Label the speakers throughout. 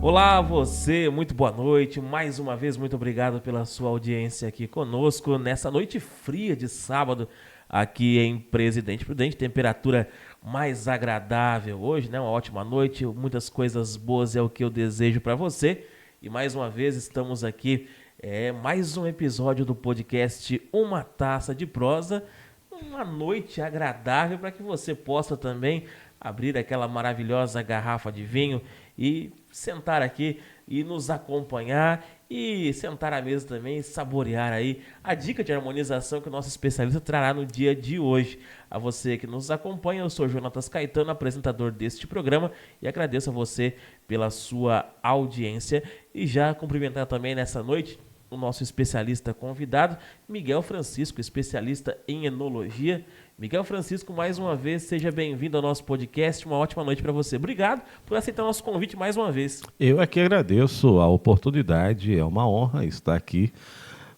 Speaker 1: Olá, você, muito boa noite. Mais uma vez, muito obrigado pela sua audiência aqui conosco nessa noite fria de sábado aqui em Presidente Prudente. Temperatura mais agradável hoje, né? Uma ótima noite, muitas coisas boas é o que eu desejo para você. E mais uma vez estamos aqui, mais um episódio do podcast Uma Taça de Prosa. Uma noite agradável para que você possa também abrir aquela maravilhosa garrafa de vinho e sentar aqui e nos acompanhar e sentar à mesa também e saborear aí a dica de harmonização que o nosso especialista trará no dia de hoje. A você que nos acompanha, eu sou Jonatas Caetano, apresentador deste programa, e agradeço a você pela sua audiência e já cumprimentar também nessa noite o nosso especialista convidado, Miguel Francisco, especialista em enologia. Miguel Francisco, mais uma vez, seja bem-vindo ao nosso podcast. Uma ótima noite para você. Obrigado por aceitar o nosso convite mais uma vez.
Speaker 2: Eu é que agradeço a oportunidade, é uma honra estar aqui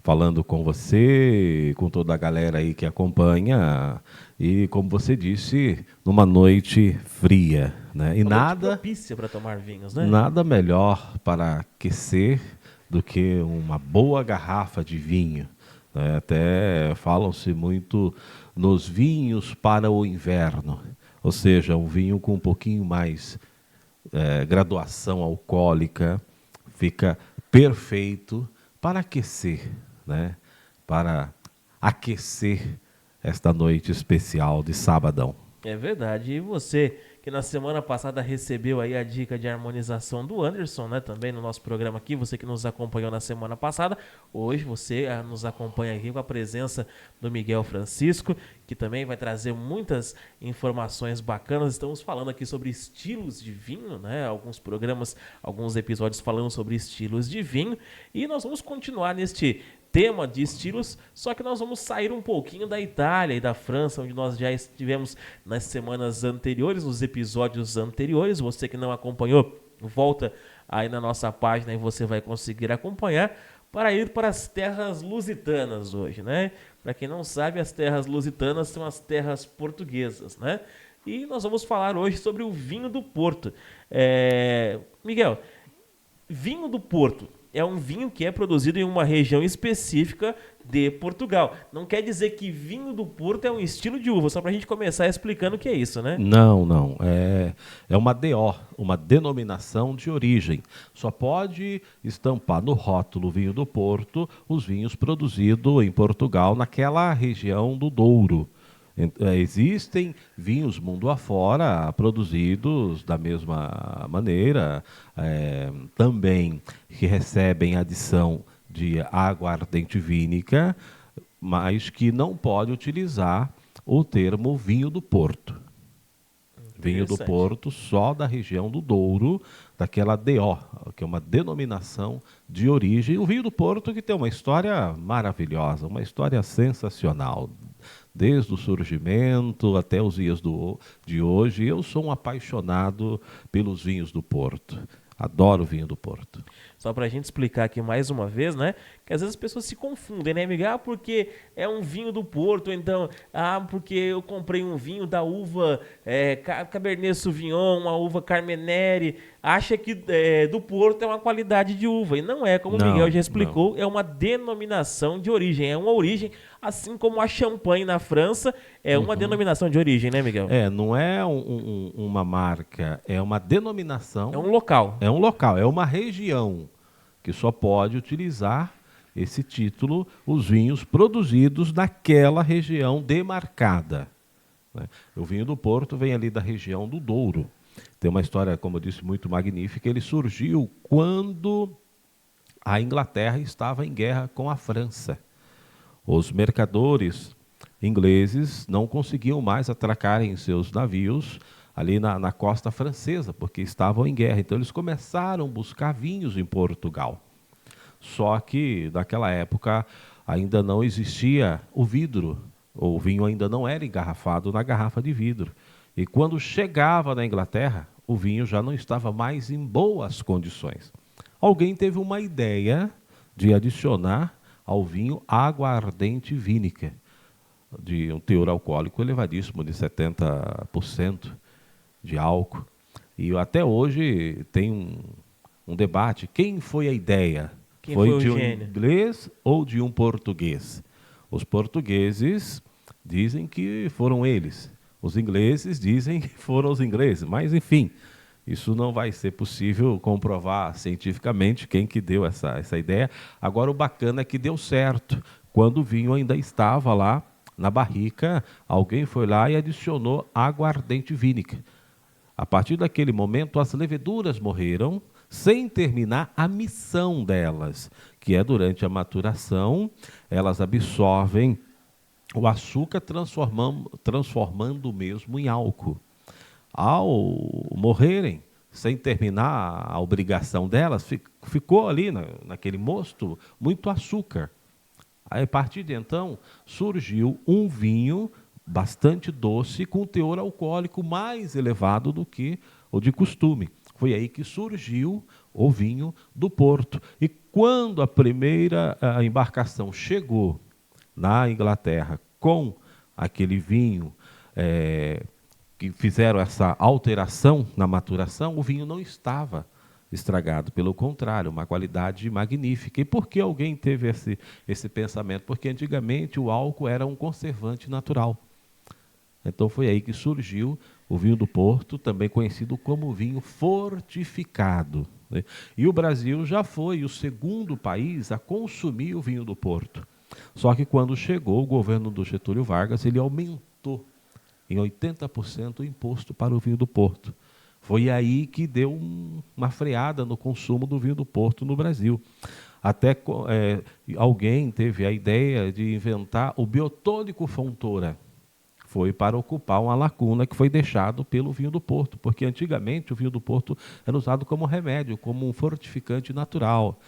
Speaker 2: falando com você, com toda a galera aí que acompanha. E, como você disse, numa noite fria, né? E
Speaker 1: uma noite propícia para tomar vinhos, né?
Speaker 2: Nada melhor para aquecer do que uma boa garrafa de vinho. Né? Até falam-se muito nos vinhos para o inverno, ou seja, um vinho com um pouquinho mais graduação alcoólica, fica perfeito para aquecer, né? Para aquecer esta noite especial de sabadão.
Speaker 1: É verdade. E você que na semana passada recebeu aí a dica de harmonização do Anderson, né? Também no nosso programa aqui, você que nos acompanhou na semana passada, hoje você nos acompanha aqui com a presença do Miguel Francisco, que também vai trazer muitas informações bacanas. Estamos falando aqui sobre estilos de vinho, né? Alguns programas, alguns episódios falando sobre estilos de vinho, e nós vamos continuar neste tema de estilos, só que nós vamos sair um pouquinho da Itália e da França, onde nós já estivemos nas semanas anteriores, nos episódios anteriores. Você que não acompanhou, volta aí na nossa página e você vai conseguir acompanhar, para ir para as terras lusitanas hoje, né? Para quem não sabe, as terras lusitanas são as terras portuguesas, né? E nós vamos falar hoje sobre o vinho do Porto. Miguel, vinho do Porto é um vinho que é produzido em uma região específica de Portugal. Não quer dizer que vinho do Porto é um estilo de uva, só para a gente começar explicando o que é isso, né?
Speaker 2: Não. É uma DO, uma denominação de origem. Só pode estampar no rótulo vinho do Porto os vinhos produzidos em Portugal, naquela região do Douro. Existem vinhos mundo afora produzidos da mesma maneira, também que recebem adição de aguardente vínica, mas que não pode utilizar o termo vinho do Porto. Vinho do Porto só da região do Douro, daquela DO, que é uma denominação de origem. O vinho do Porto que tem uma história maravilhosa, uma história sensacional. Desde o surgimento até os dias de hoje, eu sou um apaixonado pelos vinhos do Porto. Adoro o vinho do Porto.
Speaker 1: Só para a gente explicar aqui mais uma vez, né? Que às vezes as pessoas se confundem, né, Miguel? Porque é um vinho do Porto, então, porque eu comprei um vinho da uva Cabernet Sauvignon, uma uva Carmenere, acha que do Porto é uma qualidade de uva. E não é, como o Miguel já explicou, é uma denominação de origem. É uma origem, assim como a champanhe na França, é uma denominação de origem, né, Miguel?
Speaker 2: Não é uma marca, é uma denominação.
Speaker 1: É um local.
Speaker 2: É um local, é uma região que só pode utilizar esse título os vinhos produzidos naquela região demarcada. Né? O vinho do Porto vem ali da região do Douro. Tem uma história, como eu disse, muito magnífica. Ele surgiu quando a Inglaterra estava em guerra com a França. Os mercadores ingleses não conseguiam mais atracar em seus navios ali na costa francesa, porque estavam em guerra. Então eles começaram a buscar vinhos em Portugal. Só que naquela época ainda não existia o vidro, o vinho ainda não era engarrafado na garrafa de vidro. E quando chegava na Inglaterra, o vinho já não estava mais em boas condições. Alguém teve uma ideia de adicionar ao vinho aguardente vínica, de um teor alcoólico elevadíssimo, de 70% de álcool. E até hoje tem um debate. Quem foi a ideia?
Speaker 1: Quem foi o
Speaker 2: de um
Speaker 1: gênio?
Speaker 2: inglês ou de um português? Os portugueses dizem que foram eles. Os ingleses dizem que foram os ingleses. Mas, enfim, isso não vai ser possível comprovar cientificamente quem que deu essa ideia. Agora, o bacana é que deu certo. Quando o vinho ainda estava lá na barrica, alguém foi lá e adicionou aguardente vínica. A partir daquele momento, as leveduras morreram, sem terminar a missão delas, que é durante a maturação, elas absorvem o açúcar, transformando o mesmo em álcool. Ao morrerem, sem terminar a obrigação delas, ficou ali naquele mosto muito açúcar. Aí, a partir de então, surgiu um vinho bastante doce, com teor alcoólico mais elevado do que o de costume. Foi aí que surgiu o vinho do Porto. E quando a primeira embarcação chegou na Inglaterra com aquele vinho, que fizeram essa alteração na maturação, o vinho não estava estragado, pelo contrário, uma qualidade magnífica. E por que alguém teve esse pensamento? Porque antigamente o álcool era um conservante natural. Então foi aí que surgiu o vinho do Porto, também conhecido como vinho fortificado, né? E o Brasil já foi o segundo país a consumir o vinho do Porto. Só que quando chegou o governo do Getúlio Vargas, ele aumentou em 80% o imposto para o vinho do Porto. Foi aí que deu uma freada no consumo do vinho do Porto no Brasil. Até alguém teve a ideia de inventar o biotônico Fontoura. Foi para ocupar uma lacuna que foi deixado pelo vinho do Porto, porque antigamente o vinho do Porto era usado como remédio, como um fortificante natural.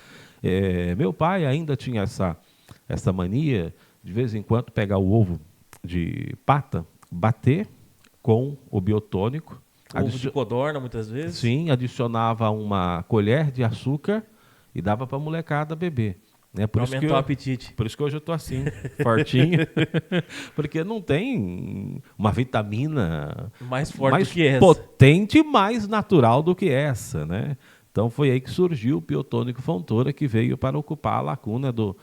Speaker 2: Meu pai ainda tinha essa mania, de vez em quando, pegar o ovo de pata, bater com o biotônico.
Speaker 1: Ovo de codorna, muitas vezes?
Speaker 2: Sim, adicionava uma colher de açúcar e dava para a molecada beber.
Speaker 1: Para aumentar o apetite.
Speaker 2: Por isso que hoje eu estou assim, fortinho. Porque não tem uma vitamina
Speaker 1: mais forte
Speaker 2: mais
Speaker 1: do que essa.
Speaker 2: Potente e mais natural do que essa, né? Então foi aí que surgiu o biotônico Fontoura, que veio para ocupar a lacuna do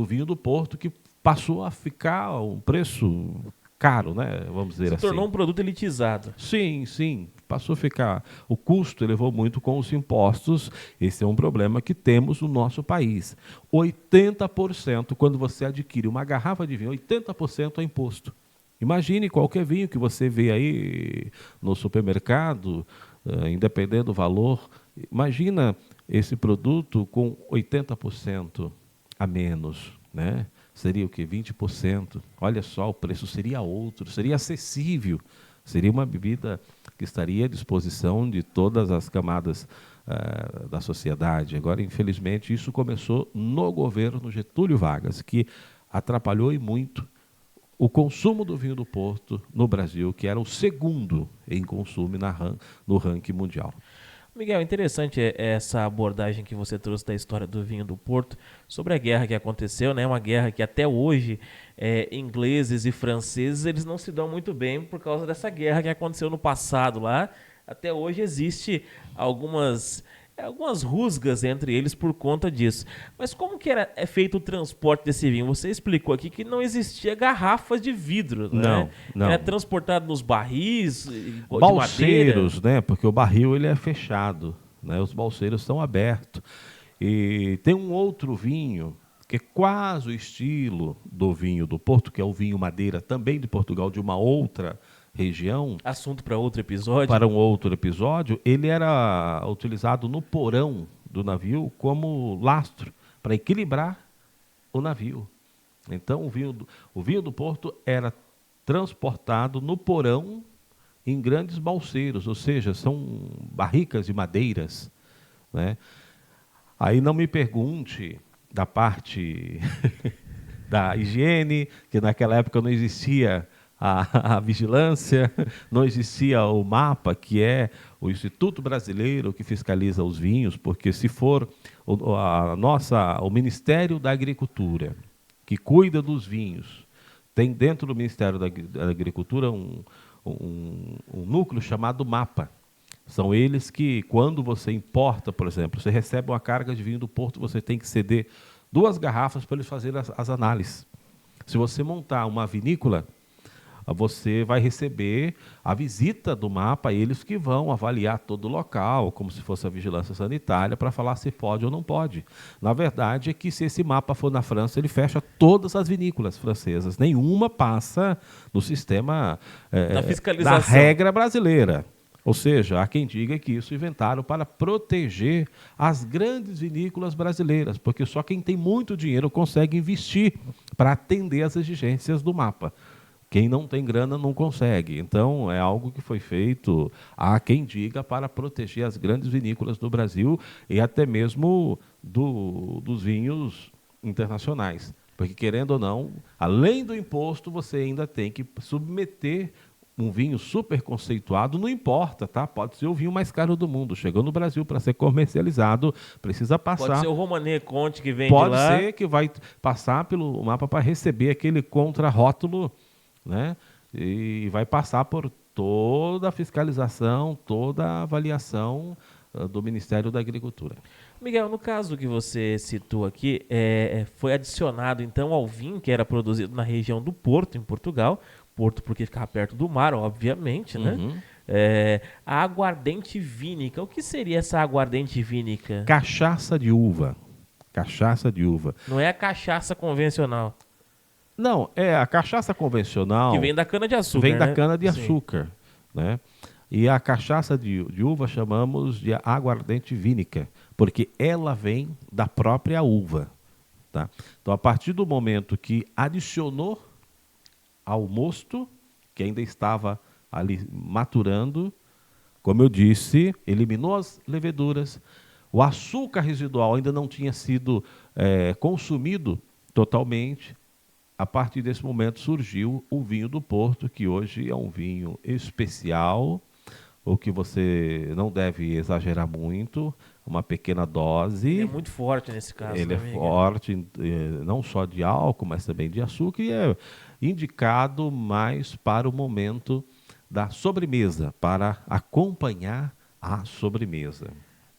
Speaker 2: vinho do Porto, que passou a ficar um preço caro, né? Vamos dizer assim.
Speaker 1: Se tornou um produto elitizado.
Speaker 2: Sim, sim. Passou a ficar... O custo elevou muito com os impostos. Esse é um problema que temos no nosso país. 80%, quando você adquire uma garrafa de vinho, 80% é imposto. Imagine qualquer vinho que você vê aí no supermercado, independente do valor. Imagina esse produto com 80% a menos, né? Seria o quê? 20%. Olha só, o preço seria outro, seria acessível. Seria uma bebida que estaria à disposição de todas as camadas da sociedade. Agora, infelizmente, isso começou no governo Getúlio Vargas, que atrapalhou e muito o consumo do vinho do Porto no Brasil, que era o segundo em consumo no ranking mundial.
Speaker 1: Miguel, interessante essa abordagem que você trouxe da história do vinho do Porto, sobre a guerra que aconteceu, né? Uma guerra que até hoje ingleses e franceses eles não se dão muito bem por causa dessa guerra que aconteceu no passado lá. Até hoje existe algumas rusgas entre eles por conta disso. Mas como que é feito o transporte desse vinho? Você explicou aqui que não existia garrafas de vidro, né?
Speaker 2: Não.
Speaker 1: Era transportado nos barris
Speaker 2: balseiros,
Speaker 1: de madeira.
Speaker 2: né? Porque o barril ele é fechado, né? Os balseiros estão abertos. E tem um outro vinho que é quase o estilo do vinho do Porto, que é o vinho madeira, também de Portugal, de uma outra região.
Speaker 1: Assunto para outro episódio.
Speaker 2: Para um outro episódio. Ele era utilizado no porão do navio como lastro, para equilibrar o navio. Então, o vinho do Porto era transportado no porão em grandes balseiros, ou seja, são barricas de madeiras, né? Aí não me pergunte da parte da higiene, que naquela época não existia a vigilância, não existia o MAPA, que é o Instituto Brasileiro que fiscaliza os vinhos, porque se for o Ministério da Agricultura, que cuida dos vinhos, tem dentro do Ministério da Agricultura um núcleo chamado MAPA. São eles que, quando você importa, por exemplo, você recebe uma carga de vinho do Porto, você tem que ceder 2 garrafas para eles fazerem as análises. Se você montar uma vinícola, você vai receber a visita do mapa, eles que vão avaliar todo o local, como se fosse a vigilância sanitária, para falar se pode ou não pode. Na verdade, é que se esse mapa for na França, ele fecha todas as vinícolas francesas. Nenhuma passa no sistema
Speaker 1: Da fiscalização.
Speaker 2: da regra brasileira. Ou seja, há quem diga que isso inventaram para proteger as grandes vinícolas brasileiras, porque só quem tem muito dinheiro consegue investir para atender às exigências do mapa. Quem não tem grana não consegue. Então, é algo que foi feito, há quem diga, para proteger as grandes vinícolas do Brasil e até mesmo dos vinhos internacionais. Porque, querendo ou não, além do imposto, você ainda tem que submeter um vinho super conceituado, não importa, tá? Pode ser o vinho mais caro do mundo. Chegou no Brasil para ser comercializado, precisa passar.
Speaker 1: Pode ser o Romanée Conti que vem
Speaker 2: Pode
Speaker 1: de lá.
Speaker 2: ser que vai passar pelo mapa para receber aquele contrarótulo, né? E vai passar por toda a fiscalização, toda a avaliação do Ministério da Agricultura.
Speaker 1: Miguel, no caso que você citou aqui, foi adicionado então ao vinho que era produzido na região do Porto, em Portugal. Porto porque ficava perto do mar, obviamente, né?
Speaker 2: Uhum.
Speaker 1: A aguardente vínica. O que seria essa aguardente vínica?
Speaker 2: Cachaça de uva. Cachaça de uva.
Speaker 1: Não é a cachaça convencional.
Speaker 2: Não, é a cachaça convencional.
Speaker 1: Que vem da cana-de-açúcar,
Speaker 2: Vem da
Speaker 1: né?
Speaker 2: cana-de-açúcar, né? E a cachaça de uva chamamos de aguardente vínica, porque ela vem da própria uva, tá? Então, a partir do momento que adicionou ao mosto, que ainda estava ali maturando, como eu disse, eliminou as leveduras, o açúcar residual ainda não tinha sido consumido totalmente. A partir desse momento surgiu o vinho do Porto, que hoje é um vinho especial, o que você não deve exagerar muito, uma pequena dose.
Speaker 1: Ele é muito forte nesse caso.
Speaker 2: Ele
Speaker 1: né,
Speaker 2: é
Speaker 1: Miguel?
Speaker 2: forte, não só de álcool, mas também de açúcar, e é indicado mais para o momento da sobremesa, para acompanhar a sobremesa.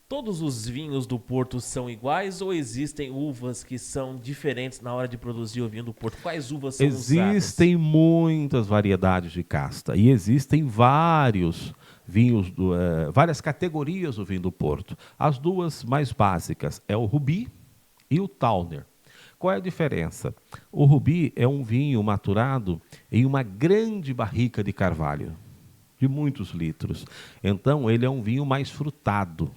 Speaker 1: Todos os vinhos do Porto são iguais ou existem uvas que são diferentes na hora de produzir o vinho do Porto? Quais uvas são usadas?
Speaker 2: Existem muitas variedades de casta e existem vários vinhos, várias categorias do vinho do Porto. As duas mais básicas é o Rubi e o Tawner. Qual é a diferença? O Rubi é um vinho maturado em uma grande barrica de carvalho, de muitos litros. Então, ele é um vinho mais frutado.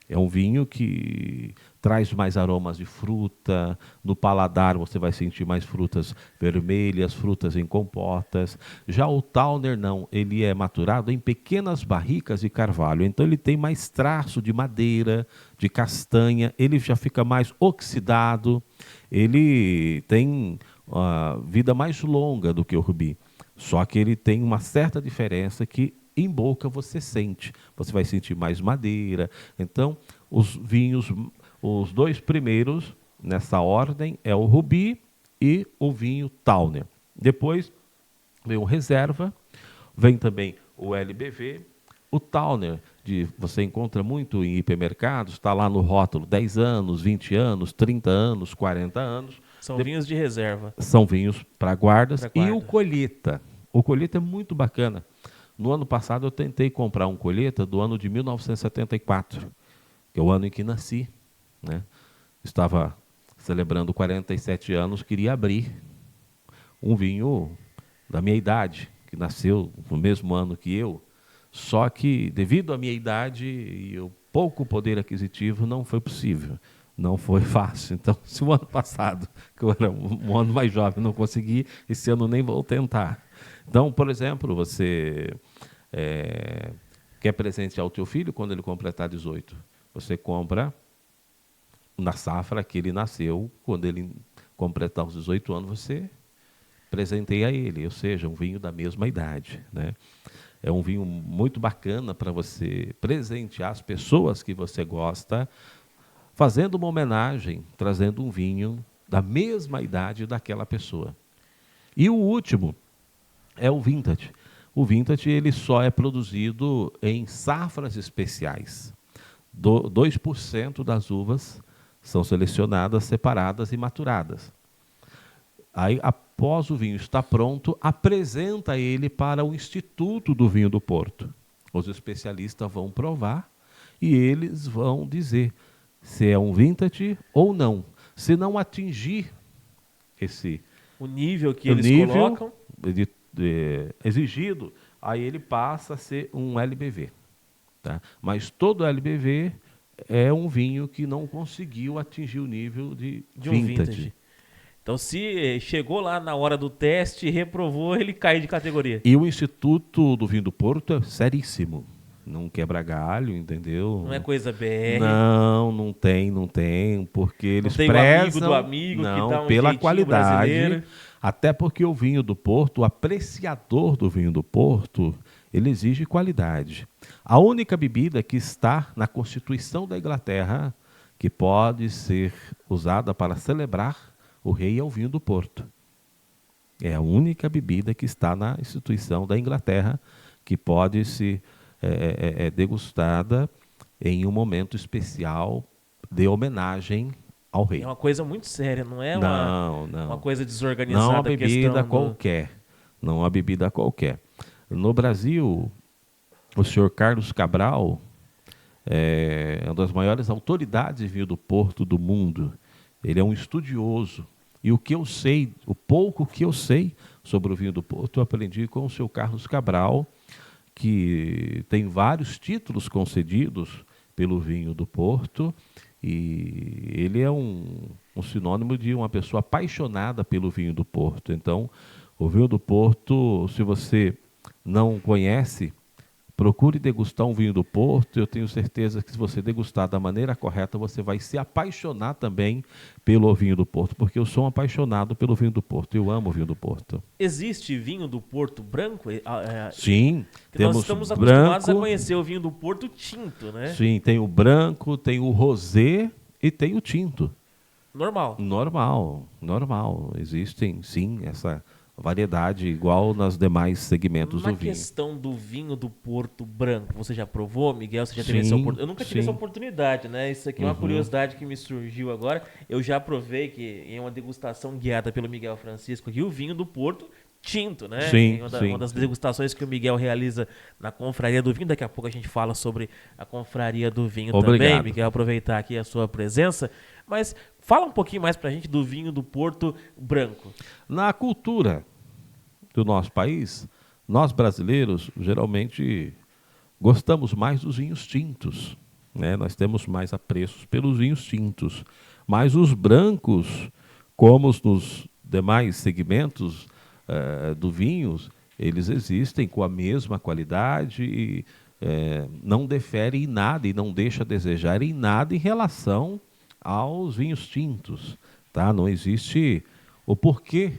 Speaker 2: É um vinho que traz mais aromas de fruta. No paladar você vai sentir mais frutas vermelhas, frutas em compotas. Já o Tawner não, ele é maturado em pequenas barricas de carvalho. Então ele tem mais traço de madeira, de castanha. Ele já fica mais oxidado. Ele tem vida mais longa do que o Rubi. Só que ele tem uma certa diferença que em boca você sente. Você vai sentir mais madeira. Então, os vinhos, os dois primeiros, nessa ordem, é o Rubi e o vinho Tawner. Depois vem o Reserva, vem também o LBV. O Tawner, você encontra muito em hipermercados, está lá no rótulo 10 anos, 20 anos, 30 anos, 40 anos.
Speaker 1: São vinhos de reserva.
Speaker 2: São vinhos para guardas.
Speaker 1: Pra guarda.
Speaker 2: E o Colheita. O Colheita é muito bacana. No ano passado eu tentei comprar um Colheita do ano de 1974, que é o ano em que nasci, né? Estava celebrando 47 anos, queria abrir um vinho da minha idade, que nasceu no mesmo ano que eu, só que devido à minha idade e o pouco poder aquisitivo não foi possível, não foi fácil. Então, se o ano passado, que eu era um ano mais jovem, não consegui, esse ano nem vou tentar. Então, por exemplo, você quer presentear o teu filho quando ele completar 18. Você compra na safra que ele nasceu, quando ele completar os 18 anos, você presenteia ele, ou seja, um vinho da mesma idade, né? É um vinho muito bacana para você presentear as pessoas que você gosta, fazendo uma homenagem, trazendo um vinho da mesma idade daquela pessoa. E o último é o Vintage. o vintage ele só é produzido em safras especiais. 2% das uvas são selecionadas, separadas e maturadas. Aí, após o vinho estar pronto, apresenta ele para o Instituto do Vinho do Porto. Os especialistas vão provar e eles vão dizer se é um vintage ou não. Se não atingir
Speaker 1: o nível que
Speaker 2: o
Speaker 1: eles
Speaker 2: nível
Speaker 1: colocam
Speaker 2: exigido, aí ele passa a ser um LBV. Tá? Mas todo LBV é um vinho que não conseguiu atingir o nível de
Speaker 1: um
Speaker 2: vintage.
Speaker 1: Então, se chegou lá na hora do teste e reprovou, ele cai de categoria.
Speaker 2: E o Instituto do Vinho do Porto é seríssimo. Não quebra galho, entendeu?
Speaker 1: Não é coisa BR.
Speaker 2: Não tem, porque eles
Speaker 1: não tem
Speaker 2: prezam
Speaker 1: o amigo do amigo
Speaker 2: não,
Speaker 1: que dá um
Speaker 2: pela
Speaker 1: jeitinho
Speaker 2: qualidade.
Speaker 1: brasileiro.
Speaker 2: Até porque o vinho do Porto, o apreciador do vinho do Porto, ele exige qualidade. A única bebida que está na Constituição da Inglaterra que pode ser usada para celebrar o rei é o vinho do Porto. É a única bebida que está na Constituição da Inglaterra que pode ser degustada em um momento especial de homenagem ao rei.
Speaker 1: É uma coisa muito séria, não é uma coisa desorganizada.
Speaker 2: Não é uma bebida qualquer. Não é uma bebida qualquer. No Brasil, o senhor Carlos Cabral é uma das maiores autoridades de vinho do Porto do mundo. Ele é um estudioso. E o que eu sei, o pouco que eu sei sobre o vinho do Porto, eu aprendi com o senhor Carlos Cabral, que tem vários títulos concedidos pelo vinho do Porto, e ele é um sinônimo de uma pessoa apaixonada pelo vinho do Porto. Então, o vinho do Porto, se você não conhece, procure degustar um vinho do Porto. Eu tenho certeza que se você degustar da maneira correta, você vai se apaixonar também pelo vinho do Porto, porque eu sou um apaixonado pelo vinho do Porto. Eu amo o vinho do Porto.
Speaker 1: Existe vinho do Porto branco?
Speaker 2: Sim.
Speaker 1: Nós estamos acostumados a conhecer o vinho do Porto tinto, né?
Speaker 2: Sim, tem o branco, tem o rosé e tem o tinto. Normal. Existem, sim, essa variedade igual nas demais segmentos do vinho.
Speaker 1: Na questão do vinho do Porto branco, você já provou, Miguel? Você já teve essa oportunidade? Eu nunca tive essa oportunidade, né? Isso aqui é uma curiosidade que me surgiu agora. Eu já provei que em uma degustação guiada pelo Miguel Francisco aqui, o vinho do Porto tinto, né? Uma das degustações que o Miguel realiza na Confraria do Vinho. Daqui a pouco a gente fala sobre a Confraria do Vinho também, Miguel, aproveitar aqui a sua presença. Mas fala um pouquinho mais pra gente do vinho do Porto branco.
Speaker 2: Na cultura do nosso país, nós brasileiros geralmente gostamos mais dos vinhos tintos, né? Nós temos mais apreços pelos vinhos tintos. Mas os brancos, como nos demais segmentos do vinho, eles existem com a mesma qualidade e não diferem em nada e não deixa a desejar em nada em relação aos vinhos tintos, tá? Não existe o porquê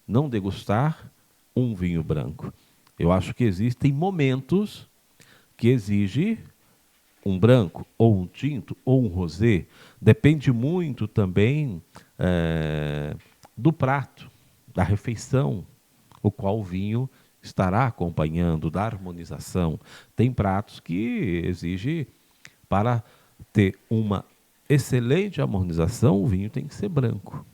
Speaker 2: não degustar um vinho branco. Eu acho que existem momentos que exigem um branco, ou um tinto, ou um rosé. Depende muito também do prato, da refeição, o qual o vinho estará acompanhando, da harmonização. Tem pratos que exigem, para ter uma excelente harmonização, o vinho tem que ser branco.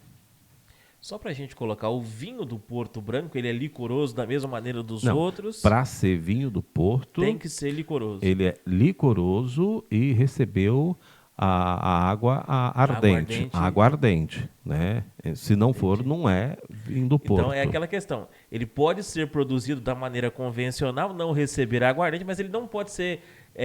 Speaker 1: Só para a gente colocar, o vinho do Porto branco, ele é licoroso da mesma maneira dos outros?
Speaker 2: Para ser vinho do Porto,
Speaker 1: tem que ser licoroso.
Speaker 2: Ele é licoroso e recebeu a água ardente. A água ardente, né? Se não for, não é vinho do Porto.
Speaker 1: Então é aquela questão. Ele pode ser produzido da maneira convencional, não receber água ardente, mas ele não pode ser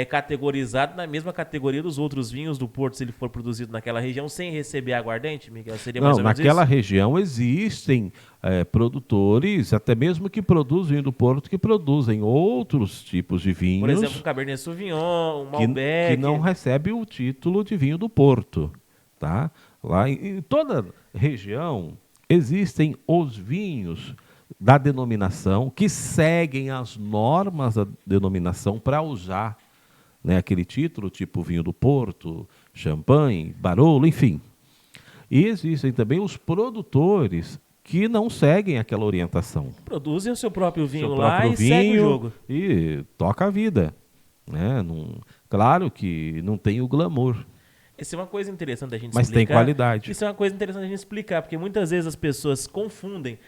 Speaker 1: categorizado na mesma categoria dos outros vinhos do Porto, se ele for produzido naquela região sem receber aguardente, Miguel? Seria mais ou menos
Speaker 2: naquela
Speaker 1: isso?
Speaker 2: região existem produtores, até mesmo que produzem vinho do Porto, que produzem outros tipos de vinhos.
Speaker 1: Por exemplo, um Cabernet Sauvignon, um Malbec.
Speaker 2: Que não recebe o título de vinho do Porto. Tá? Lá em toda região existem os vinhos da denominação que seguem as normas da denominação para usar, né, aquele título, tipo vinho do Porto, champanhe, Barolo, enfim. E existem também os produtores que não seguem aquela orientação.
Speaker 1: Produzem o seu próprio vinho
Speaker 2: Seu
Speaker 1: lá
Speaker 2: próprio
Speaker 1: e segue o jogo.
Speaker 2: e toca a vida. Né? Claro que não tem o glamour,
Speaker 1: Isso é uma coisa interessante da gente
Speaker 2: mas tem
Speaker 1: explicar.
Speaker 2: qualidade.
Speaker 1: Isso é uma coisa interessante da gente explicar, porque muitas vezes as pessoas confundem.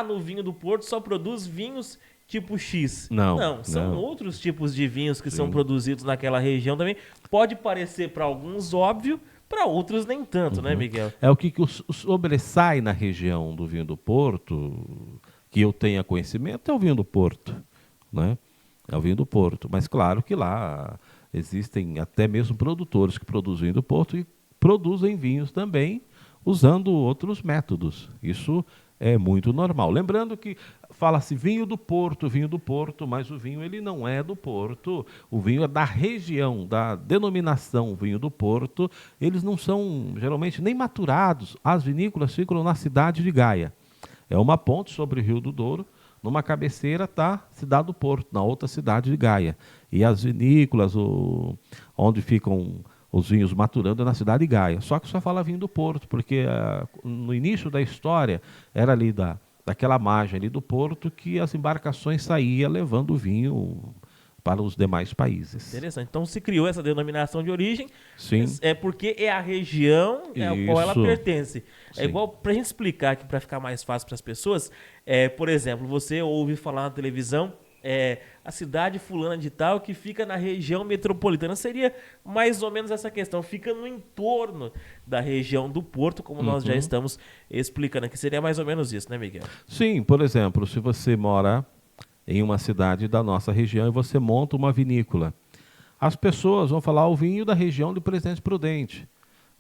Speaker 1: No vinho do Porto só produz vinhos tipo X.
Speaker 2: Não,
Speaker 1: são
Speaker 2: não.
Speaker 1: outros tipos de vinhos que são
Speaker 2: Sim.
Speaker 1: produzidos naquela região também. Pode parecer para alguns óbvio, para outros nem tanto, né, Miguel?
Speaker 2: É o que sobressai na região do vinho do Porto, que eu tenha conhecimento, é o vinho do Porto. Né? É o vinho do Porto. Mas claro que lá existem até mesmo produtores que produzem vinho do Porto e produzem vinhos também usando outros métodos. Isso é muito normal. Lembrando que fala-se vinho do Porto, mas o vinho ele não é do Porto. O vinho é da região, da denominação vinho do Porto. Eles não são geralmente nem maturados. As vinícolas ficam na cidade de Gaia. É uma ponte sobre o Rio do Douro. Numa cabeceira está a cidade do Porto, na outra cidade de Gaia. E as vinícolas, onde ficam os vinhos maturando, é na cidade de Gaia. Só que só fala vinho do Porto, porque no início da história era ali daquela margem ali do Porto que as embarcações saíam levando o vinho para os demais países.
Speaker 1: Interessante. Então se criou essa denominação de origem.
Speaker 2: Sim.
Speaker 1: É porque é a região a qual ela
Speaker 2: Isso.
Speaker 1: pertence. É
Speaker 2: Sim.
Speaker 1: igual, para a gente explicar aqui, para ficar mais fácil para as pessoas, por exemplo, você ouve falar na televisão, a cidade fulana de tal que fica na região metropolitana. Seria mais ou menos essa questão. Fica no entorno da região do Porto, como nós já estamos explicando aqui. Seria mais ou menos isso, né, Miguel?
Speaker 2: Sim, por exemplo, se você mora em uma cidade da nossa região e você monta uma vinícola, as pessoas vão falar o vinho da região de Presidente Prudente.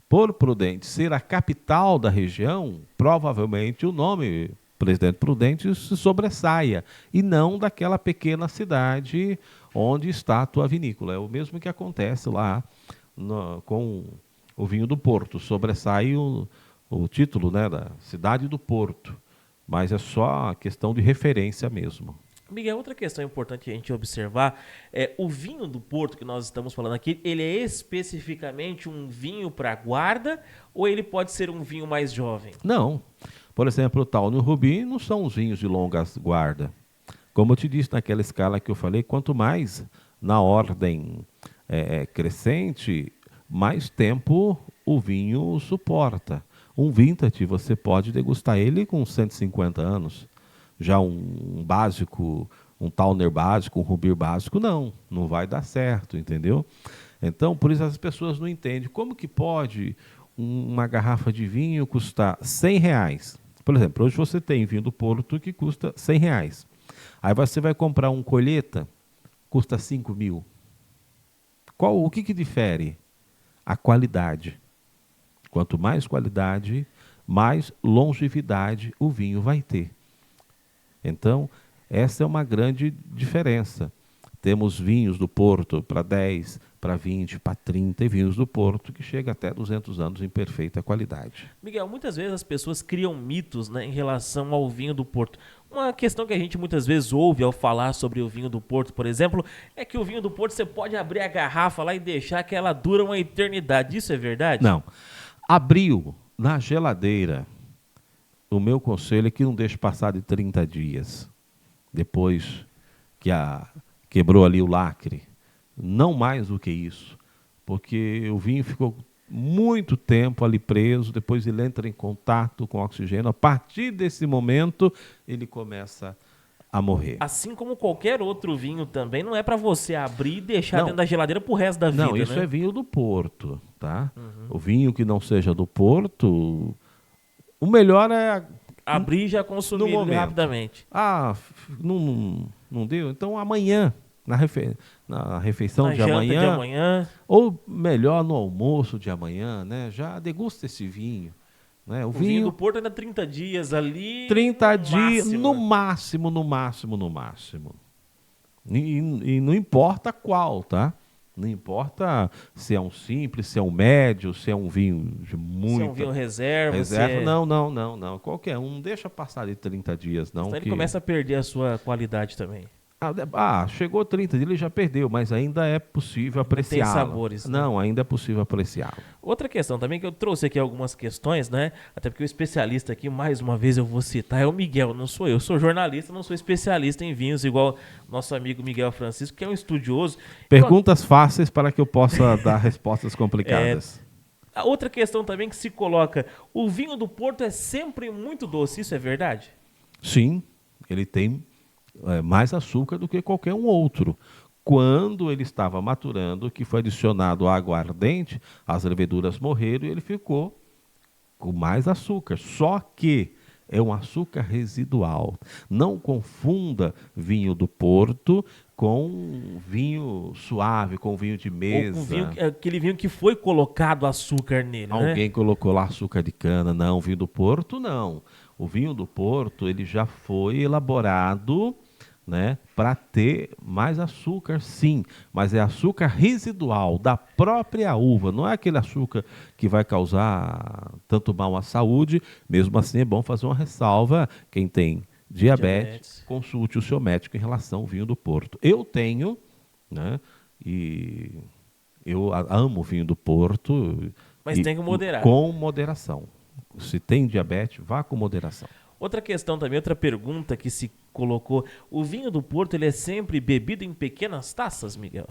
Speaker 2: Por Prudente ser a capital da região, provavelmente o nome Presidente Prudente se sobressaia, e não daquela pequena cidade onde está a tua vinícola. É o mesmo que acontece lá com o vinho do Porto. Sobressai o título, né, da cidade do Porto, mas é só a questão de referência mesmo.
Speaker 1: Miguel, outra questão importante a gente observar o vinho do Porto que nós estamos falando aqui, ele é especificamente um vinho para guarda ou ele pode ser um vinho mais jovem?
Speaker 2: Não. Por exemplo, o Tawny e o Rubi não são os vinhos de longa guarda. Como eu te disse naquela escala que eu falei, quanto mais na ordem crescente, mais tempo o vinho suporta. Um vintage, você pode degustar ele com 150 anos. Já um básico, um Tawner básico, um Rubi básico, não vai dar certo, entendeu? Então, por isso as pessoas não entendem. Como que pode uma garrafa de vinho custar R$100? Por exemplo, hoje você tem vinho do Porto que custa R$100. Aí você vai comprar um colheita, custa 5 mil. O que difere? A qualidade. Quanto mais qualidade, mais longevidade o vinho vai ter. Então, essa é uma grande diferença. Temos vinhos do Porto para 10, para 20, para 30, e vinhos do Porto que chega até 200 anos em perfeita qualidade.
Speaker 1: Miguel, muitas vezes as pessoas criam mitos, né, em relação ao vinho do Porto. Uma questão que a gente muitas vezes ouve ao falar sobre o vinho do Porto, por exemplo, é que o vinho do Porto você pode abrir a garrafa lá e deixar que ela dura uma eternidade. Isso é verdade?
Speaker 2: Não. Abriu na geladeira, o meu conselho é que não deixe passar de 30 dias. Depois que quebrou ali o lacre. Não mais do que isso. Porque o vinho ficou muito tempo ali preso, depois ele entra em contato com o oxigênio. A partir desse momento, ele começa a morrer.
Speaker 1: Assim como qualquer outro vinho também, não é para você abrir e deixar
Speaker 2: Não.
Speaker 1: dentro da geladeira pro resto da vida,
Speaker 2: Não, isso
Speaker 1: né?
Speaker 2: é vinho do Porto, tá? O vinho que não seja do Porto, o melhor é
Speaker 1: Abrir e já consumir
Speaker 2: no
Speaker 1: ele
Speaker 2: momento.
Speaker 1: rapidamente.
Speaker 2: Não deu? Então amanhã, na refeição
Speaker 1: Na
Speaker 2: de
Speaker 1: janta
Speaker 2: amanhã,
Speaker 1: de amanhã.
Speaker 2: ou melhor no almoço de amanhã, né? Já degusta esse vinho. Né? O
Speaker 1: O vinho
Speaker 2: vinho,
Speaker 1: do Porto ainda 30 dias ali.
Speaker 2: 30
Speaker 1: no
Speaker 2: dias,
Speaker 1: máximo.
Speaker 2: no máximo. E não importa qual, tá? Não importa se é um simples, se é um médio, se é um vinho de muita...
Speaker 1: Se é um vinho reserva.
Speaker 2: reserva.
Speaker 1: se é...
Speaker 2: Não. Qualquer um. Não deixa passar de 30 dias, não.
Speaker 1: Senão ele começa a perder a sua qualidade também.
Speaker 2: Chegou 30 dias, ele já perdeu, mas ainda é possível apreciá-lo.
Speaker 1: Tem sabores. Né?
Speaker 2: Não, ainda é possível apreciá-lo.
Speaker 1: Outra questão também, que eu trouxe aqui algumas questões, né? Até porque o especialista aqui, mais uma vez eu vou citar, é o Miguel, não sou eu. Eu sou jornalista, não sou especialista em vinhos, igual nosso amigo Miguel Francisco, que é um estudioso.
Speaker 2: Perguntas fáceis para que eu possa dar respostas complicadas.
Speaker 1: A outra questão também que se coloca, o vinho do Porto é sempre muito doce, isso é verdade?
Speaker 2: Sim, ele tem mais açúcar do que qualquer um outro. Quando ele estava maturando, que foi adicionado água ardente, as leveduras morreram e ele ficou com mais açúcar. Só que é um açúcar residual. Não confunda vinho do Porto com vinho suave, com vinho de mesa.
Speaker 1: Ou com aquele vinho que foi colocado açúcar nele,
Speaker 2: Alguém
Speaker 1: né?
Speaker 2: colocou lá açúcar de cana. Não, o vinho do Porto não. O vinho do Porto ele já foi elaborado, né, para ter mais açúcar, sim, mas é açúcar residual da própria uva, não é aquele açúcar que vai causar tanto mal à saúde. Mesmo assim é bom fazer uma ressalva, quem tem diabetes, consulte o seu médico em relação ao vinho do Porto. Eu tenho, né, e eu amo o vinho do Porto.
Speaker 1: Mas tem que moderar.
Speaker 2: Com moderação. Se tem diabetes, vá com moderação.
Speaker 1: Outra questão também, outra pergunta que se colocou, o vinho do Porto ele é sempre bebido em pequenas taças, Miguel?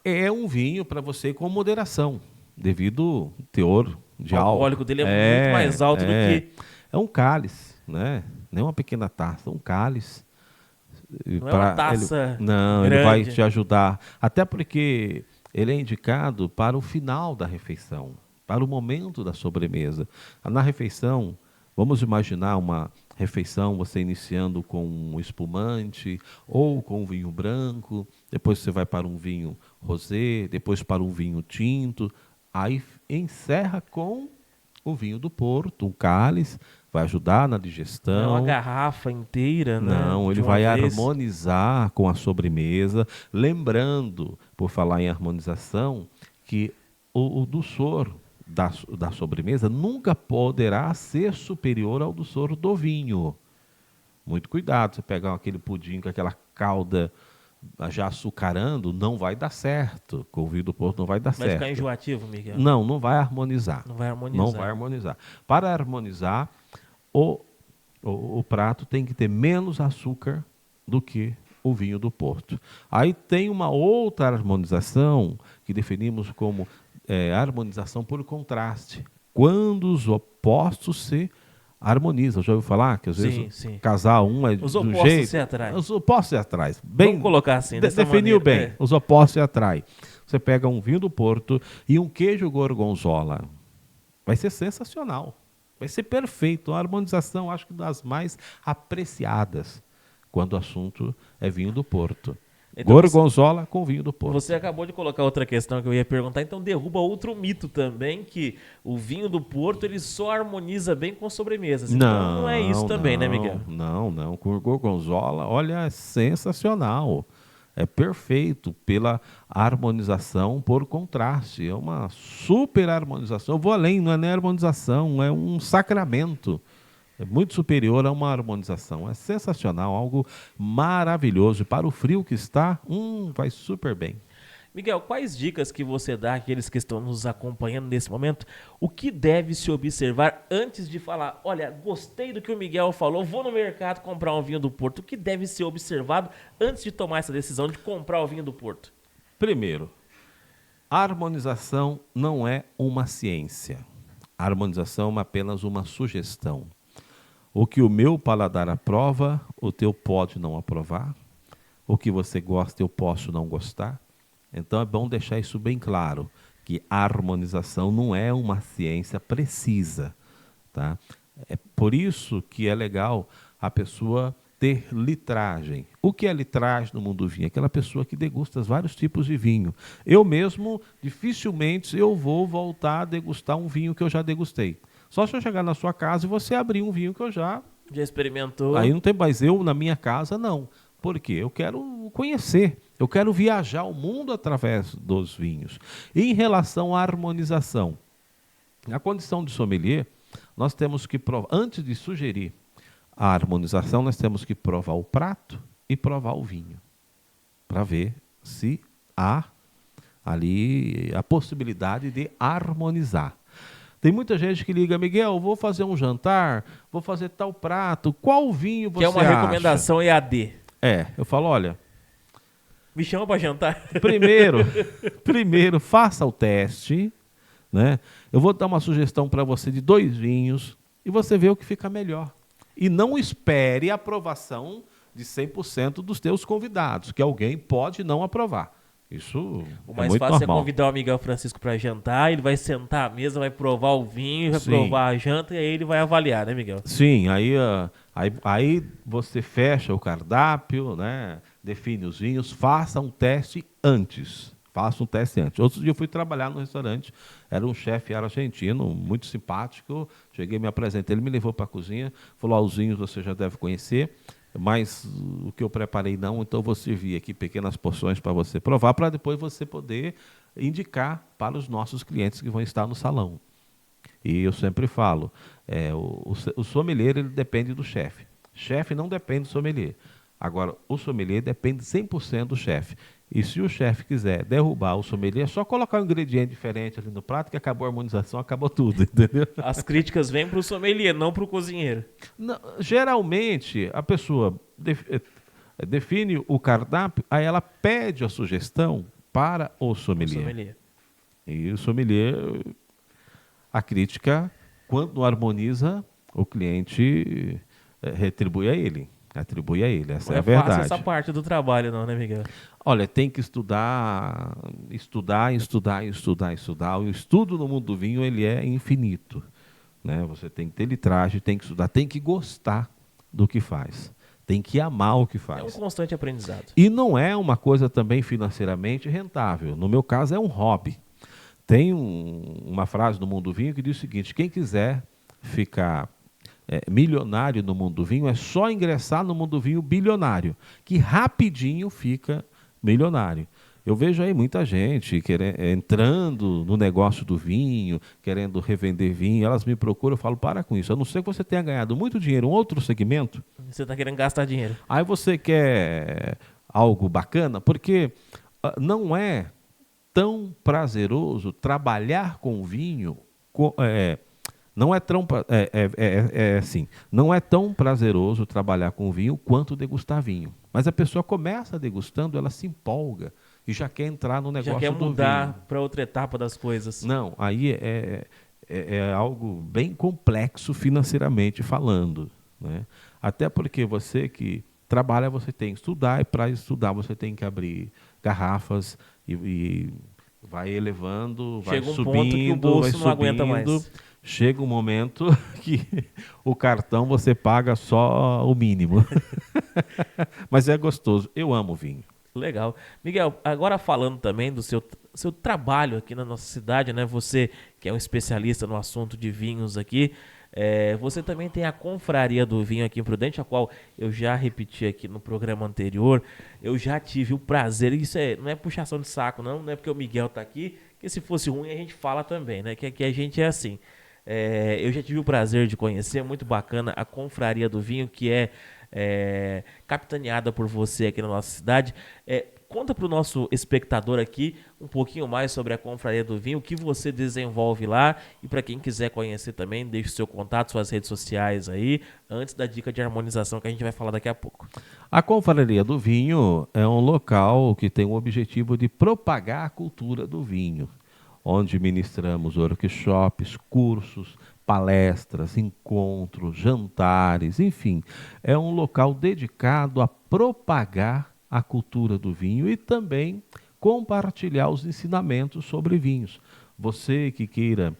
Speaker 2: É um vinho para você ir com moderação, devido ao teor de álcool. O
Speaker 1: alcoólico dele é muito mais alto do que...
Speaker 2: É um cálice, né? Não é uma pequena taça, é um cálice.
Speaker 1: Não é uma taça
Speaker 2: Não,
Speaker 1: grande.
Speaker 2: Ele vai te ajudar. Até porque ele é indicado para o final da refeição, para o momento da sobremesa. Na refeição, vamos imaginar uma refeição, você iniciando com um espumante ou com um vinho branco, depois você vai para um vinho rosé, depois para um vinho tinto, aí encerra com o vinho do Porto, um cálice, vai ajudar na digestão.
Speaker 1: Não é uma garrafa inteira, né?
Speaker 2: Não, ele vai harmonizar com a sobremesa, lembrando, por falar em harmonização, que o dulçor da sobremesa nunca poderá ser superior ao dulçor do vinho. Muito cuidado, você pegar aquele pudim com aquela calda já açucarando, não vai dar certo. Com o vinho do Porto não vai dar certo.
Speaker 1: Vai ficar enjoativo, Miguel?
Speaker 2: Não vai harmonizar.
Speaker 1: Não vai harmonizar.
Speaker 2: Não vai harmonizar. Para harmonizar, o prato tem que ter menos açúcar do que o vinho do Porto. Aí tem uma outra harmonização que definimos como harmonização por contraste. Quando os opostos se harmonizam. Já ouviu falar que às vezes casar um é
Speaker 1: os
Speaker 2: do
Speaker 1: opostos
Speaker 2: jeito...
Speaker 1: se atraem.
Speaker 2: Os opostos se atraem. Vamos
Speaker 1: colocar assim,
Speaker 2: definiu bem. Os opostos se atraem. Você pega um vinho do Porto e um queijo gorgonzola. Vai ser sensacional. Vai ser perfeito. Uma harmonização, acho que das mais apreciadas quando o assunto é vinho do Porto. Então, gorgonzola com vinho do Porto.
Speaker 1: Você acabou de colocar outra questão que eu ia perguntar, então derruba outro mito também, que o vinho do Porto ele só harmoniza bem com sobremesas. Então não é isso também, né, Miguel?
Speaker 2: Não. Com gorgonzola, olha, é sensacional. É perfeito pela harmonização por contraste. É uma super harmonização. Eu vou além, não é nem harmonização, é um sacramento. É muito superior a uma harmonização. É sensacional, algo maravilhoso. Para o frio que está, vai super bem.
Speaker 1: Miguel, quais dicas que você dá àqueles que estão nos acompanhando nesse momento? O que deve se observar antes de falar, olha, gostei do que o Miguel falou, vou no mercado comprar um vinho do Porto. O que deve ser observado antes de tomar essa decisão de comprar o vinho do Porto?
Speaker 2: Primeiro, a harmonização não é uma ciência. A harmonização é apenas uma sugestão. O que o meu paladar aprova, o teu pode não aprovar. O que você gosta, eu posso não gostar. Então é bom deixar isso bem claro, que a harmonização não é uma ciência precisa. Tá? É por isso que é legal a pessoa ter litragem. O que é litragem no mundo do vinho? Aquela pessoa que degusta vários tipos de vinho. Eu mesmo, dificilmente, eu vou voltar a degustar um vinho que eu já degustei. Só se eu chegar na sua casa e você abrir um vinho que eu já
Speaker 1: experimentou.
Speaker 2: Aí não tem mais. Eu, na minha casa, não. Por quê? Eu quero conhecer. Eu quero viajar o mundo através dos vinhos. E em relação à harmonização, na condição de sommelier, nós temos que provar, antes de sugerir a harmonização, nós temos que provar o prato e provar o vinho. para ver se há ali a possibilidade de harmonizar. Tem muita gente que liga, Miguel, vou fazer um jantar, vou fazer tal prato, qual vinho você
Speaker 1: Que é uma
Speaker 2: acha?
Speaker 1: recomendação EAD.
Speaker 2: Eu falo, olha,
Speaker 1: Me chama para jantar.
Speaker 2: primeiro faça o teste, né? Eu vou dar uma sugestão para você de 2 vinhos e você vê o que fica melhor. E não espere a aprovação de 100% dos teus convidados, que alguém pode não aprovar. Isso
Speaker 1: O
Speaker 2: é
Speaker 1: mais
Speaker 2: muito
Speaker 1: fácil
Speaker 2: normal.
Speaker 1: é convidar o Miguel Francisco para jantar, ele vai sentar à mesa, vai provar o vinho, vai
Speaker 2: Sim.
Speaker 1: provar a janta e aí ele vai avaliar, né, Miguel?
Speaker 2: Sim, aí você fecha o cardápio, né? Define os vinhos, faça um teste antes. Faça um teste antes. Outro dia eu fui trabalhar no restaurante, era um chefe argentino, muito simpático. Cheguei, me apresentei, ele me levou para a cozinha, falou: os vinhos você já deve conhecer, mas o que eu preparei não, então eu vou servir aqui pequenas porções para você provar, para depois você poder indicar para os nossos clientes que vão estar no salão. E eu sempre falo, o sommelier ele depende do chefe. Chefe não depende do sommelier. Agora, o sommelier depende 100% do chefe. E se o chefe quiser derrubar o sommelier, é só colocar um ingrediente diferente ali no prato que acabou a harmonização, acabou tudo, entendeu?
Speaker 1: As críticas vêm para o sommelier, não para o cozinheiro.
Speaker 2: Não, geralmente, a pessoa define o cardápio, aí ela pede a sugestão para o sommelier. E o sommelier, a crítica, quando não harmoniza, o cliente retribui a ele. Atribui a ele, essa é a verdade.
Speaker 1: Não é fácil essa parte do trabalho não, né, Miguel?
Speaker 2: Olha, tem que estudar. O estudo no mundo do vinho ele é infinito, né? Você tem que ter litragem, tem que estudar, tem que gostar do que faz, tem que amar o que faz.
Speaker 1: É um constante aprendizado.
Speaker 2: E não é uma coisa também financeiramente rentável. No meu caso, é um hobby. Tem uma frase no mundo do vinho que diz o seguinte: quem quiser ficar milionário no mundo do vinho, é só ingressar no mundo do vinho bilionário, que rapidinho fica milionário. Eu vejo aí muita gente entrando no negócio do vinho, querendo revender vinho, elas me procuram, eu falo, para com isso, a não ser que você tenha ganhado muito dinheiro em outro segmento.
Speaker 1: Você está querendo gastar dinheiro.
Speaker 2: Aí você quer algo bacana, porque não é tão prazeroso trabalhar com vinho, não é tão prazeroso trabalhar com vinho quanto degustar vinho. Mas a pessoa começa degustando, ela se empolga e já quer entrar no negócio do vinho.
Speaker 1: Já quer mudar para outra etapa das coisas.
Speaker 2: Não, aí é algo bem complexo financeiramente falando, né? Até porque você que trabalha, você tem que estudar, e para estudar você tem que abrir garrafas e vai elevando, vai
Speaker 1: subindo. Chega um
Speaker 2: subindo,
Speaker 1: ponto que o bolso não aguenta mais.
Speaker 2: Chega um momento que o cartão você paga só o mínimo. Mas é gostoso. Eu amo vinho.
Speaker 1: Legal. Miguel, agora falando também do seu trabalho aqui na nossa cidade, né? Você que é um especialista no assunto de vinhos aqui, você também tem a Confraria do Vinho aqui em Prudente, a qual eu já repeti aqui no programa anterior. Eu já tive o prazer, isso não é puxação de saco, não é porque o Miguel tá aqui, que se fosse ruim a gente fala também, né? Que aqui a gente é assim. Eu já tive o prazer de conhecer, muito bacana, a Confraria do Vinho, que é capitaneada por você aqui na nossa cidade. Conta para o nosso espectador aqui um pouquinho mais sobre a Confraria do Vinho, o que você desenvolve lá, e para quem quiser conhecer também, deixe seu contato, suas redes sociais aí, antes da dica de harmonização que a gente vai falar daqui a pouco.
Speaker 2: A Confraria do Vinho é um local que tem o objetivo de propagar a cultura do vinho, onde ministramos workshops, cursos, palestras, encontros, jantares, enfim. É um local dedicado a propagar a cultura do vinho e também compartilhar os ensinamentos sobre vinhos. Você que queira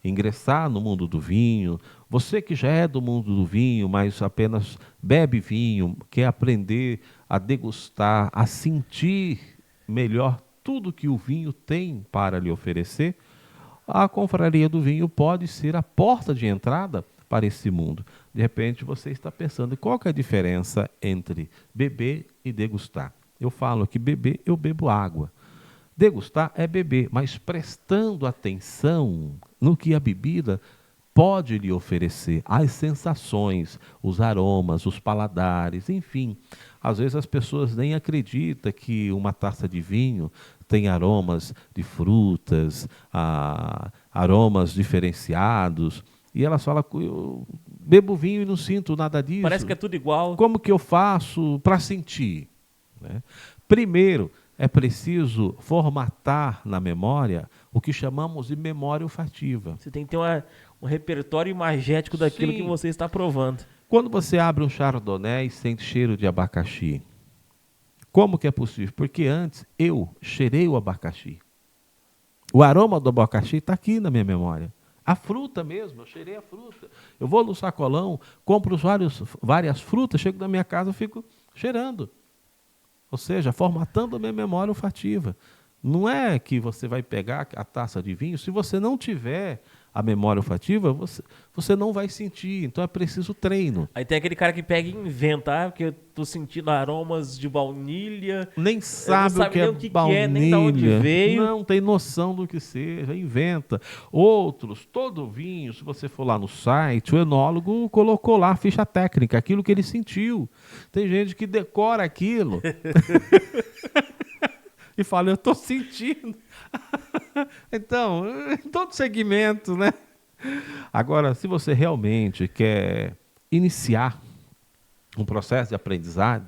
Speaker 2: ingressar no mundo do vinho, você que já é do mundo do vinho, mas apenas bebe vinho, quer aprender a degustar, a sentir melhor tudo que o vinho tem para lhe oferecer, a Confraria do Vinho pode ser a porta de entrada para esse mundo. De repente você está pensando, qual que é a diferença entre beber e degustar? Eu falo que beber, eu bebo água. Degustar é beber, mas prestando atenção no que a bebida pode lhe oferecer as sensações, os aromas, os paladares, enfim. Às vezes as pessoas nem acreditam que uma taça de vinho tem aromas de frutas, aromas diferenciados, e elas falam, eu bebo vinho e não sinto nada disso.
Speaker 1: Parece que é tudo igual.
Speaker 2: Como que eu faço para sentir? Né? Primeiro, é preciso formatar na memória o que chamamos de memória olfativa.
Speaker 1: Você tem que ter um repertório imagético daquilo que você está provando.
Speaker 2: Quando você abre um chardonnay e sente cheiro de abacaxi, como que é possível? Porque antes eu cheirei o abacaxi. O aroma do abacaxi está aqui na minha memória. A fruta mesmo, eu cheirei a fruta. Eu vou no sacolão, compro várias frutas, chego na minha casa e fico cheirando. Ou seja, formatando a minha memória olfativa. Não é que você vai pegar a taça de vinho, se você não tiver a memória olfativa, você não vai sentir. Então é preciso treino.
Speaker 1: Aí tem aquele cara que pega e inventa, porque eu tô sentindo aromas de baunilha.
Speaker 2: Nem sabe o que é baunilha,
Speaker 1: nem de onde veio.
Speaker 2: Não tem noção do que seja, inventa. Outros, todo vinho, se você for lá no site, o enólogo colocou lá a ficha técnica, aquilo que ele sentiu. Tem gente que decora aquilo e fala, eu estou sentindo. Então, em todo segmento, né? Agora, se você realmente quer iniciar um processo de aprendizado,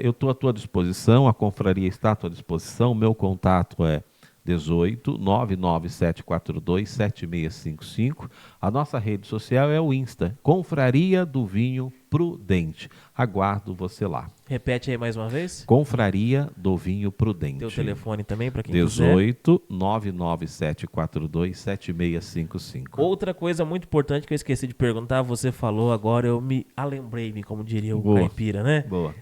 Speaker 2: eu estou à tua disposição, a confraria está à tua disposição, o meu contato é 18 99742 7655. A nossa rede social é o Insta, Confraria do Vinho Prudente. Aguardo você lá.
Speaker 1: Repete aí mais uma vez.
Speaker 2: Confraria do Vinho Prudente.
Speaker 1: Teu telefone também para quem
Speaker 2: 18 99742 7655.
Speaker 1: Outra coisa muito importante que eu esqueci de perguntar, você falou agora, eu me alembrei-me, como diria o
Speaker 2: Boa.
Speaker 1: caipira, né?
Speaker 2: Boa.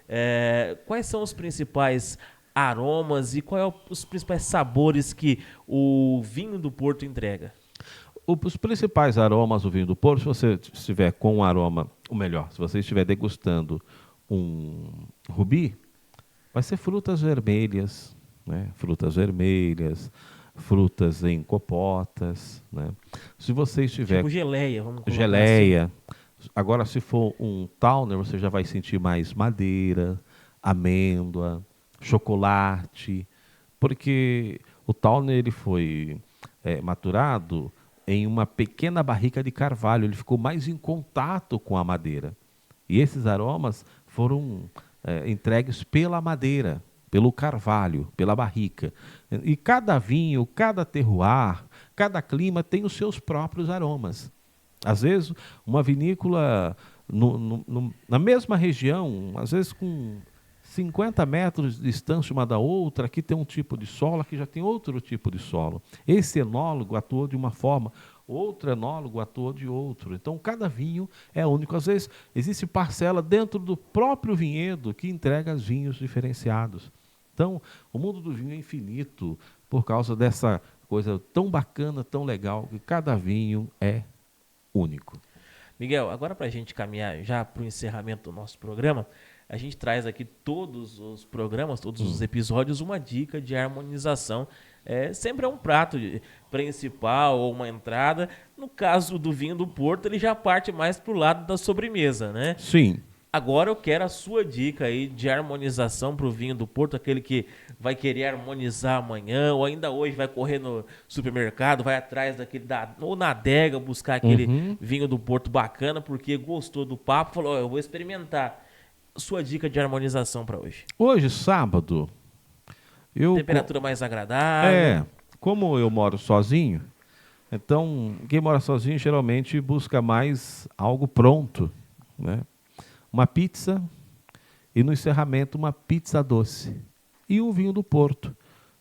Speaker 1: Quais são os principais aromas e quais os principais sabores que o vinho do Porto entrega?
Speaker 2: Os principais aromas do vinho do Porto, se você estiver com um aroma, ou melhor, se você estiver degustando um rubi, vai ser frutas vermelhas, né? Frutas vermelhas, frutas em copotas, né? Se você estiver...
Speaker 1: Tipo geleia, vamos colocar
Speaker 2: geleia. Assim. Agora, se for um tawner, você já vai sentir mais madeira, amêndoa, chocolate, porque o tawner ele foi maturado em uma pequena barrica de carvalho, ele ficou mais em contato com a madeira. E esses aromas foram entregues pela madeira, pelo carvalho, pela barrica. E cada vinho, cada terroir, cada clima tem os seus próprios aromas. Às vezes, uma vinícola na mesma região, às vezes com 50 metros de distância uma da outra, aqui tem um tipo de solo, aqui já tem outro tipo de solo. Esse enólogo atuou de uma forma, outro enólogo atuou de outro. Então, cada vinho é único. Às vezes, existe parcela dentro do próprio vinhedo que entrega vinhos diferenciados. Então, o mundo do vinho é infinito por causa dessa coisa tão bacana, tão legal, que cada vinho é único.
Speaker 1: Miguel, agora para a gente caminhar já para o encerramento do nosso programa, a gente traz aqui todos os programas, todos os episódios, uma dica de harmonização. Sempre é um prato principal ou uma entrada. No caso do vinho do Porto, ele já parte mais para o lado da sobremesa, né?
Speaker 2: Sim.
Speaker 1: Agora eu quero a sua dica aí de harmonização para o vinho do Porto, aquele que vai querer harmonizar amanhã, ou ainda hoje vai correr no supermercado, vai atrás daquele, ou na adega buscar aquele vinho do Porto bacana, porque gostou do papo, falou, eu vou experimentar. Sua dica de harmonização para hoje.
Speaker 2: Hoje, sábado,
Speaker 1: temperatura mais agradável.
Speaker 2: Como eu moro sozinho, então quem mora sozinho geralmente busca mais algo pronto, né? Uma pizza e no encerramento uma pizza doce e um vinho do Porto.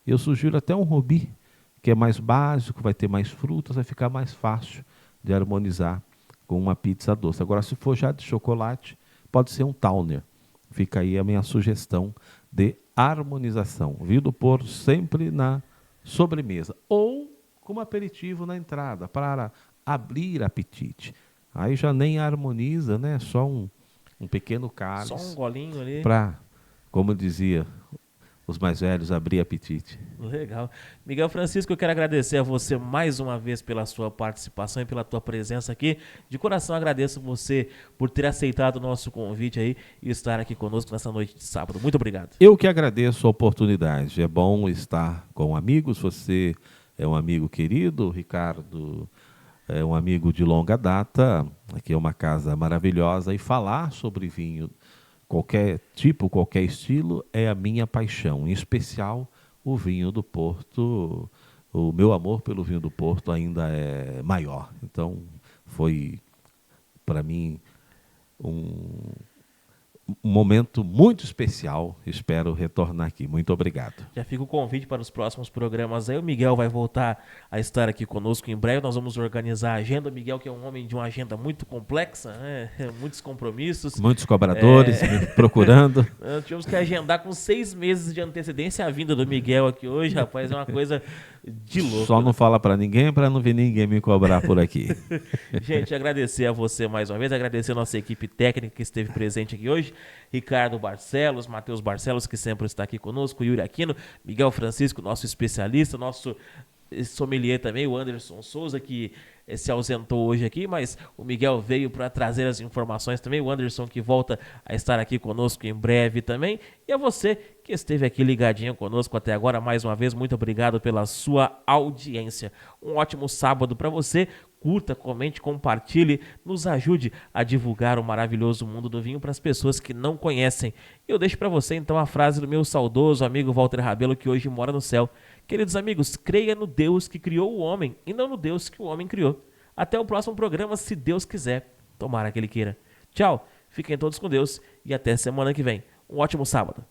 Speaker 2: Eu sugiro até um rubi, que é mais básico, vai ter mais frutas, vai ficar mais fácil de harmonizar com uma pizza doce. Agora, se for já de chocolate, pode ser um tawner. Fica aí a minha sugestão de harmonização. Vinho do Porto sempre na sobremesa ou como aperitivo na entrada, para abrir apetite. Aí já nem harmoniza, né? Só um pequeno cálice.
Speaker 1: Só um golinho ali.
Speaker 2: Para, como dizia os mais velhos abrir apetite.
Speaker 1: Legal. Miguel Francisco, eu quero agradecer a você mais uma vez pela sua participação e pela tua presença aqui. De coração agradeço você por ter aceitado o nosso convite aí e estar aqui conosco nessa noite de sábado. Muito obrigado.
Speaker 2: Eu que agradeço a oportunidade. É bom estar com amigos. Você é um amigo querido, o Ricardo é um amigo de longa data. Aqui é uma casa maravilhosa e falar sobre vinho, qualquer tipo, qualquer estilo, é a minha paixão. Em especial, o vinho do Porto. O meu amor pelo vinho do Porto ainda é maior. Então, foi, para mim, um momento muito especial. Espero retornar aqui. Muito obrigado.
Speaker 1: Já fica o convite para os próximos programas aí. O Miguel vai voltar a estar aqui conosco em breve. Nós vamos organizar a agenda. O Miguel, que é um homem de uma agenda muito complexa, né? Muitos compromissos.
Speaker 2: Muitos cobradores me procurando.
Speaker 1: Tivemos que agendar com 6 meses de antecedência a vinda do Miguel aqui hoje, rapaz. É uma coisa de louco.
Speaker 2: Só não fala para ninguém, para não ver ninguém me cobrar por aqui.
Speaker 1: Gente, agradecer a você mais uma vez, agradecer a nossa equipe técnica que esteve presente aqui hoje, Ricardo Barcelos, Matheus Barcelos, que sempre está aqui conosco, Yuri Aquino, Miguel Francisco, nosso especialista, nosso sommelier também, o Anderson Souza, que se ausentou hoje aqui, mas o Miguel veio para trazer as informações também, o Anderson que volta a estar aqui conosco em breve também, e a você que esteve aqui ligadinho conosco até agora, mais uma vez, muito obrigado pela sua audiência. Um ótimo sábado para você, curta, comente, compartilhe, nos ajude a divulgar o maravilhoso mundo do vinho para as pessoas que não conhecem. Eu deixo para você então a frase do meu saudoso amigo Walter Rabelo, que hoje mora no céu. Queridos amigos, creia no Deus que criou o homem e não no Deus que o homem criou. Até o próximo programa, se Deus quiser. Tomara que Ele queira. Tchau, fiquem todos com Deus e até semana que vem. Um ótimo sábado.